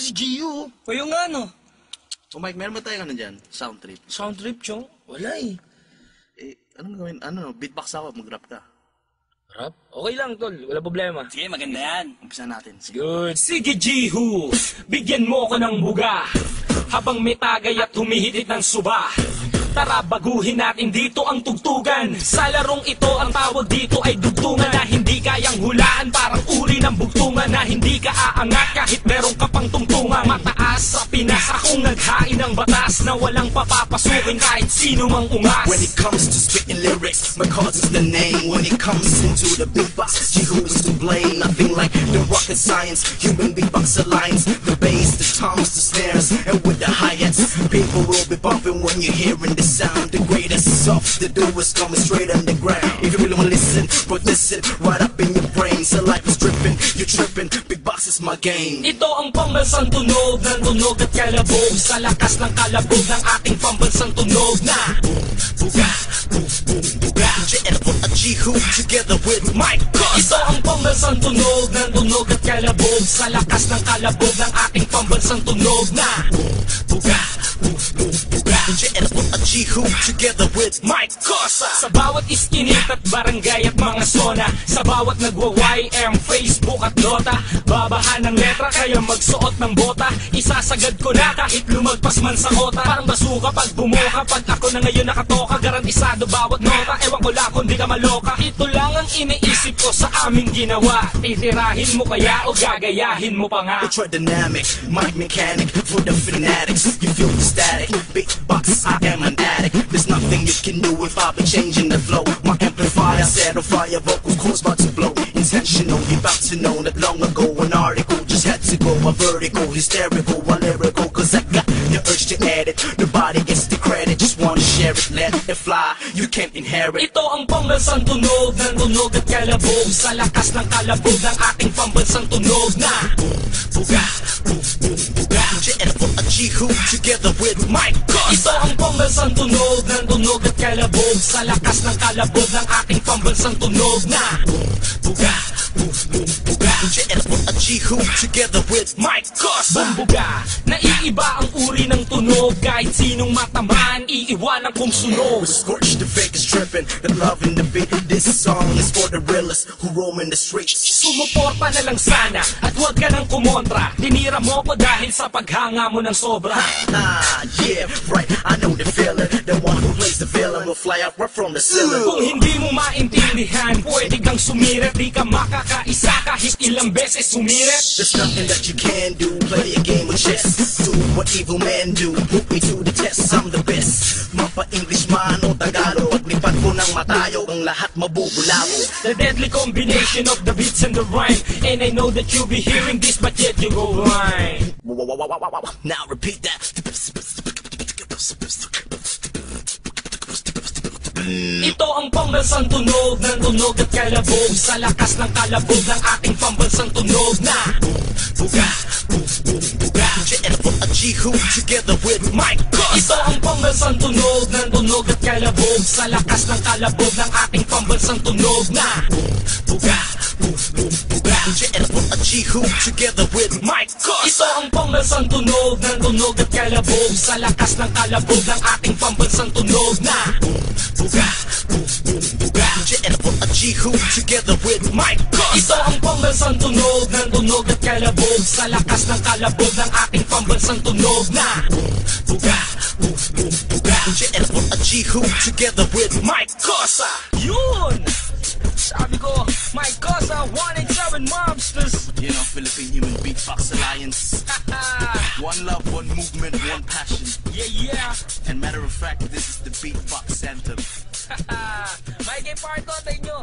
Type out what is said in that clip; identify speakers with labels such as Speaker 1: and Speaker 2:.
Speaker 1: si Gio.
Speaker 2: O yung ano?
Speaker 1: O Mike, meron ba tayong ano dyan? Sound trip.
Speaker 2: Sound trip, chong? Wala eh.
Speaker 1: Anong gawin? Beatbox ako, mag-rap ka.
Speaker 2: Rap? Okay lang, tol. Wala problema.
Speaker 3: Sige, maganda yan.
Speaker 1: Umpisa natin. Sige.
Speaker 2: Good. Sige, Jihu. Bigyan mo ko ng buga. Habang may tagay at humihitit ng suba. Tara, baguhin natin dito ang tugtugan. Sa larong ito, ang tawag dito ay dugtungan na hindi kayang hulaan. Parang uri ng bugtungan na hindi ka aangat kahit meron ka pang tungtungan. Mataas sa Pinas, akong naghain ng batas na walang papapasukin kahit sino mang ungas.
Speaker 4: When it comes to spitting lyrics, my cause is the name. When it comes into the beatbox, Jihu is to blame. Nothing like the rocket science, human beatbox alliance. The bass, the toms, the snares, and with the hi-hats, people will be bumping when you're hearing the sound. The greatest stuff to do is coming straight on the ground. If you really wanna listen, put this in right up in your brain. So life is dripping, you're tripping, big box is my game.
Speaker 2: Ito ang pambansang tunog ng tunog at kalabog. Sa lakas ng kalabog ng ating pambansang tunog na
Speaker 4: Buga, boom, boom, buga. JL at Jihu together with Mike Costa.
Speaker 2: Ito ang pambansang tunog ng tunog at kalabog. Sa lakas ng kalabog ng ating pambansang tunog na
Speaker 4: Buga, boom, boom, buga. JL at Jihu together with Mike Costa.
Speaker 2: Sa bawat iskinit at barangay at mga zona, sa bawat nagwa-YM, Facebook at Dota, babahan ng letra kaya magsuot ng bota. Isasagad ko na kahit lumagpas man sa kota. Parang basuka pag bumuka, pag ako na ngayon nakatoka. Garantisado bawat nota, ewan ko lang kung di ka maloka. Ito lang ang iniisip ko sa aming ginawa. Titirahin mo kaya o gagayahin mo pa nga?
Speaker 4: Ultra dynamic, mic mechanic for the fanatics. You feel the static, big box, I am an addict. There's nothing you can do if I be changing the flow. My amplifier set on fire, vocals course about to blow. Intentional, you about to know that long ago an article just had to go a vertical, hysterical, a lyrical. Cause I got the urge to edit. Nobody gets the credit, just wanna share it, let it fly. You can't inherit.
Speaker 2: Ito ang pambansang tunog ng tunog at kalabog. Sa lakas ng kalabog ng ating pambansang tunog na
Speaker 4: Buga, boom, boom, buga. JL at Jihu together with Mike Costa.
Speaker 2: Ito ang pambansang tunog ng tunog at kalabog. Sa lakas ng kalabog ng ating pambansang tunog na
Speaker 4: Buga, boom, boom, buga. JL at Jihu together with Mike Costa.
Speaker 2: Bumbuga, naiiba ang uri ng tunog. Kahit sinong matamaan, iiwanan kong sunog.
Speaker 4: Scorch the fake is tripping, the love in the beat. This song is for the realists who roam in the streets.
Speaker 2: Sumuporta na lang sana at huwag ka nang kumontra. Tinira mo ko dahil sa paghanga mo ng sobra.
Speaker 4: Yeah, right, I know the feeling. The one who plays the villain will fly out right from the ceiling.
Speaker 2: Kung hindi mo maintindihan, pwede kang sumirit. Di ka makakaisa kahit ilang beses sumirit.
Speaker 4: There's nothing that you can do, play a game of chess. Do what evil men do, put me to the test. I'm the best, mapa-English man o Tagalog. Paglipat ko ng matayo, ang lahat mabubulabo.
Speaker 2: The deadly combination of the beats and the rhyme. And I know that you'll be hearing this, but yet you go blind.
Speaker 4: Now repeat that.
Speaker 2: Ito ang pambansang tunog ng tunog at kalabog. Sa lakas ng kalabog ng ating pambansang tunog na
Speaker 4: Buga, boom, boom, buga. JL at Jihu together with Mike Costa.
Speaker 2: Ito ang pambansang tunog ng tunog at kalabog. Sa lakas ng kalabog ng ating pambansang tunog na
Speaker 4: Buga, boom, boom, buga. JL at Jihu together with Mike Costa.
Speaker 2: Ito ang pambansang tunog ng tunog at kalabog. Sa lakas ng kalabog ng ating pambansang tunog na
Speaker 4: Buga, boom, boom, buga. JL at Jihu together with Mike Costa.
Speaker 2: Ito ang pambansang tunog ng tunog at kalabog. Sa lakas ng kalabog ng ating pambansang tunog na
Speaker 4: Buga, boom, boom, buga. JL at Jihu together with Mike Costa.
Speaker 2: Yun! Sabi ko, Mike Costa, 187 Monsters.
Speaker 1: You know, Philippine Human Beatbox Alliance. One love, one movement, one passion.
Speaker 2: Yeah.
Speaker 1: And matter of fact, this is the Beatbox Anthem.
Speaker 2: Mike, part ko tayo nyo.